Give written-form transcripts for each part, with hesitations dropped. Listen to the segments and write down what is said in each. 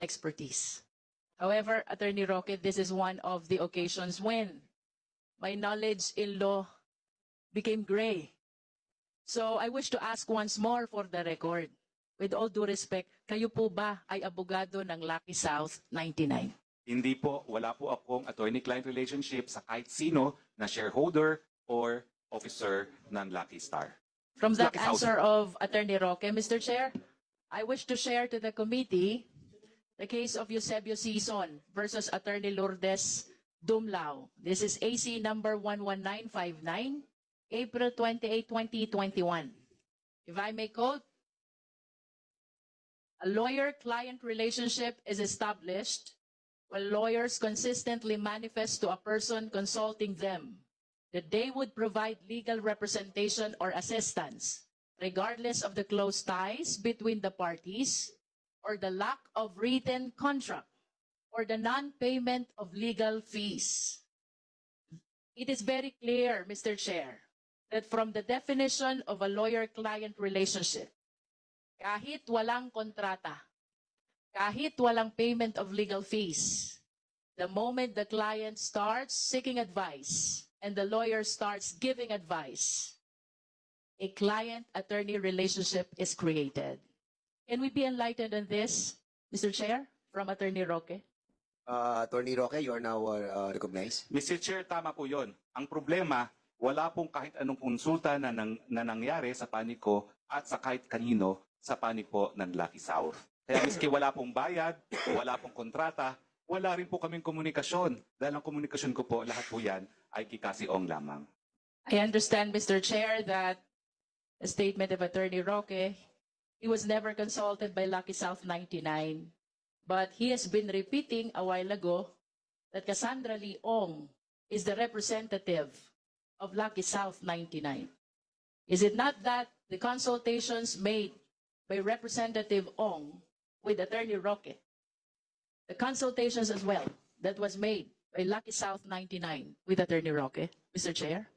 expertise. However, Attorney Roque, this is one of the occasions when my knowledge in law became gray. So I wish to ask once more for the record. With all due respect, kayo po ba ay abogado ng Lucky South 99? Hindi po, wala po akong attorney-client relationship sa kahit sino na shareholder or officer ng Lucky Star. From that Lucky South. answer of Attorney Roque, Mr. Chair, I wish to share to the committee the case of Eusebio Sison versus Attorney Lourdes Dumlao. This is AC number 11959, April 28, 2021. If I may quote, a lawyer-client relationship is established when lawyers consistently manifest to a person consulting them that they would provide legal representation or assistance, regardless of the close ties between the parties or the lack of written contract or the non-payment of legal fees. It is very clear, Mr. Chair, that from the definition of a lawyer-client relationship, kahit walang kontrata, kahit walang payment of legal fees, the moment the client starts seeking advice and the lawyer starts giving advice, a client-attorney relationship is created. Can we be enlightened on this, Mr. Chair, from Attorney Roque? Attorney Roque, you are now recognized. Mr. Chair, tama po yun. Ang problema, wala pong kahit anong konsulta na nangyari sa panig ko at sa kahit kanino sa panig po ng Lucky South. Kaya miski wala pong bayad, wala pong kontrata, wala rin po kaming komunikasyon. Dahil ang komunikasyon ko po, lahat po yan ay kikasi Ong lamang. I understand, Mr. Chair, that the statement of Attorney Roque, he was never consulted by Lucky South 99, but he has been repeating a while ago that Cassandra Lee Ong is the representative of Lucky South 99. Is it not that the consultations made by Representative Ong with Attorney Roque, the consultations as well that was made by Lucky South 99 with Attorney Roque, Mr. Chair?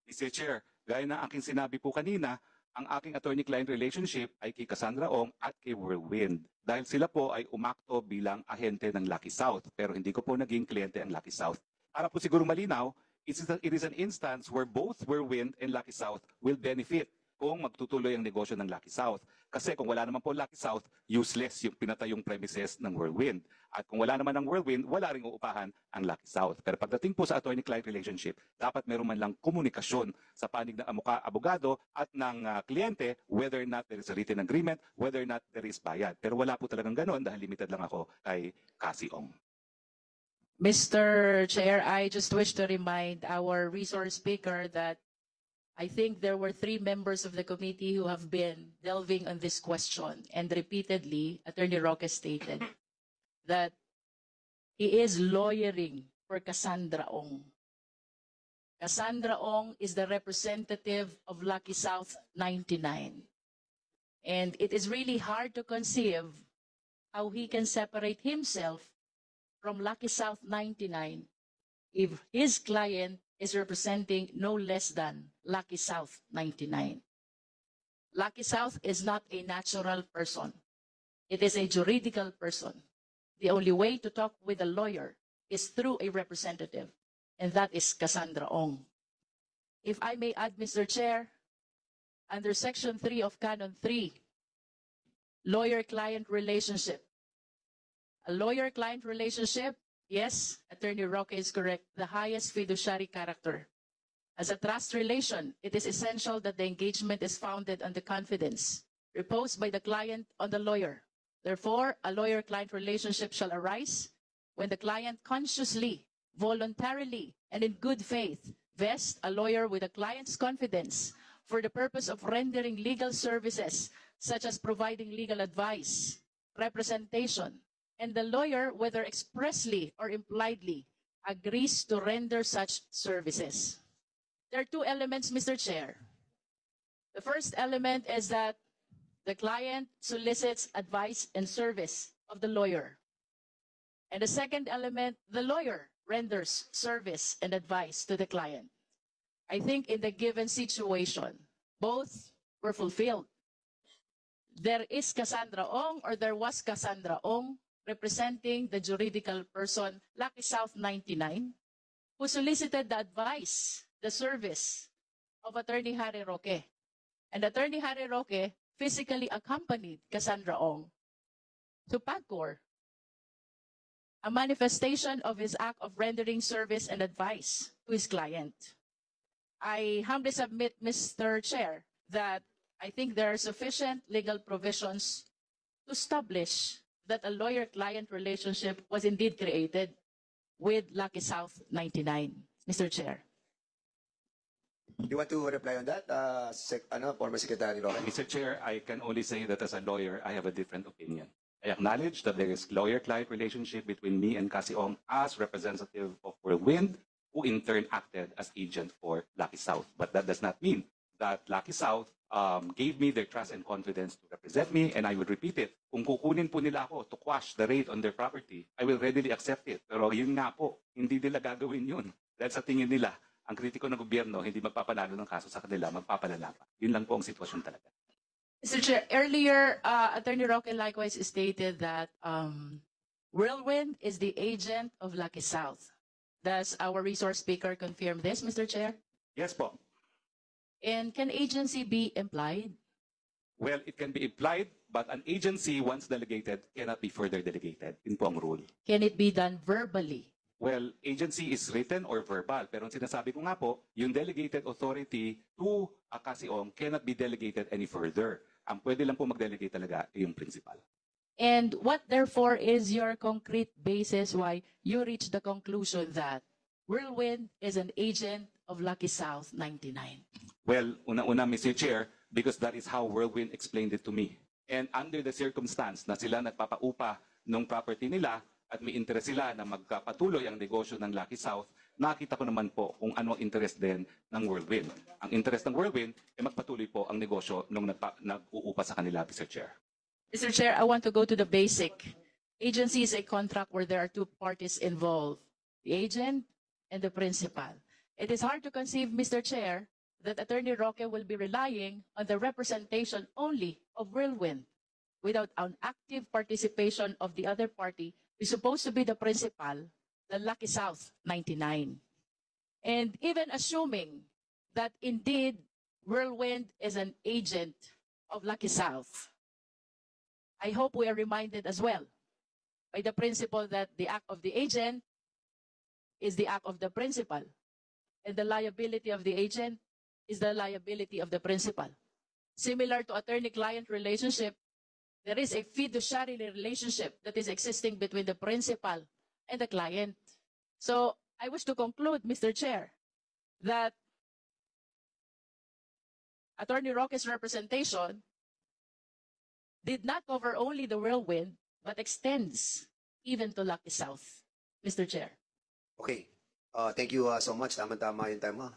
Mr. Chair, gaya ng aking sinabi po kanina, ang aking attorney-client relationship ay kay Cassandra Ong at kay Whirlwind. Dahil sila po ay umakto bilang ahente ng Lucky South, pero hindi ko po naging kliyente ang Lucky South. Para po siguro malinaw, it is an instance where both Whirlwind and Lucky South will benefit kung magtutuloy ang negosyo ng Lucky South. Kasi kung wala naman po Lucky South, useless yung pinatayong premises ng Whirlwind. At kung wala naman ng Whirlwind, wala ring uupahan ang Lucky South. Pero pagdating po sa attorney-client relationship, dapat meron man lang komunikasyon sa panig ng abogado at ng kliyente, whether or not there is a written agreement, whether or not there is bayad. Pero wala po talagang ganon dahil limited lang ako kay Cassie Ong. Mr. Chair, I just wish to remind our resource speaker that I think there were 3 members of the committee who have been delving on this question, and repeatedly, Attorney Roque stated that he is lawyering for Cassandra Ong. Cassandra Ong is the representative of Lucky South 99. And it is really hard to conceive how he can separate himself from Lucky South 99 if his client is representing no less than Lucky South 99. Lucky South is not a natural person. It is a juridical person. The only way to talk with a lawyer is through a representative, and that is Cassandra Ong. If I may add, Mr. Chair, under Section 3 of Canon 3, lawyer-client relationship. A lawyer-client relationship, yes, Attorney Roque is correct, the highest fiduciary character. As a trust relation, it is essential that the engagement is founded on the confidence reposed by the client on the lawyer. Therefore, a lawyer-client relationship shall arise when the client consciously, voluntarily, and in good faith vests a lawyer with the client's confidence for the purpose of rendering legal services such as providing legal advice, representation, and the lawyer, whether expressly or impliedly, agrees to render such services. There are 2 elements, Mr. Chair. The first element is that the client solicits advice and service of the lawyer. And the second element, the lawyer renders service and advice to the client. I think in the given situation, both were fulfilled. there is Cassandra Ong or there was Cassandra Ong representing the juridical person Lucky South 99 who solicited the advice, the service of Attorney Harry Roque. And Attorney Harry Roque physically accompanied Cassandra Ong to PAGCOR, a manifestation of his act of rendering service and advice to his client. I humbly submit, Mr. Chair, that I think there are sufficient legal provisions to establish that a lawyer-client relationship was indeed created with Lucky South 99. Mr. Chair. You want to reply on that, former Secretary Roque? Mr. Chair, I can only say that as a lawyer, I have a different opinion. I acknowledge that there is lawyer-client relationship between me and Cassie Ong as representative of Whirlwind, who in turn acted as agent for Lucky South. But that does not mean that Lucky South gave me their trust and confidence to represent me, and I would repeat it. Kung kukunin po nila ako to quash the raid on their property, I will readily accept it. Pero yun nga po, hindi nila gagawin yun. Dahil sa tingin nila, ang kritiko ng gobyerno, hindi magpapanalo ng kaso sa kanila, magpapalala pa. Yun lang po ang sitwasyon talaga. Mr. Chair, earlier, Attorney Roque likewise stated that Whirlwind is the agent of Lucky South. Does our resource speaker confirm this, Mr. Chair? Yes po. And can agency be implied? Well, it can be implied, but an agency, once delegated, cannot be further delegated. Yun po ang rule. Can it be done verbally? Well, agency is written or verbal. Pero ang sinasabi ko nga po, yung delegated authority to Cassie Ong cannot be delegated any further. Ang pwede lang po mag-delegate talaga ay yung principal. And what, therefore, is your concrete basis why you reached the conclusion that Whirlwind is an agent of Lucky South 99? Well, una-una, Mr. Chair, because that is how Whirlwind explained it to me. And under the circumstance na sila nagpapaupa ng property nila at may interest sila na magpatuloy ang negosyo ng Lucky South, nakita ko naman po kung ano ang interest din ng Whirlwind. Ang interest ng Whirlwind ay magpatuloy po ang negosyo nung nag-uupa sa kanila, Mr. Chair. Mr. Chair, I want to go to the basic. Agency is a contract where there are two parties involved, the agent and the principal. It is hard to conceive, Mr. Chair, that Attorney Roque will be relying on the representation only of Whirlwind without an active participation of the other party who is supposed to be the principal, the Lucky South 99. And even assuming that indeed Whirlwind is an agent of Lucky South, I hope we are reminded as well by the principle that the act of the agent is the act of the principal, and the liability of the agent is the liability of the principal. Similar to attorney-client relationship, there is a fiduciary relationship that is existing between the principal and the client. So I wish to conclude, Mr. Chair, that Attorney Roque's representation did not cover only the Whirlwind, but extends even to Lucky South, Mr. Chair. Okay. Thank you so much. Tama-tama yung time mo.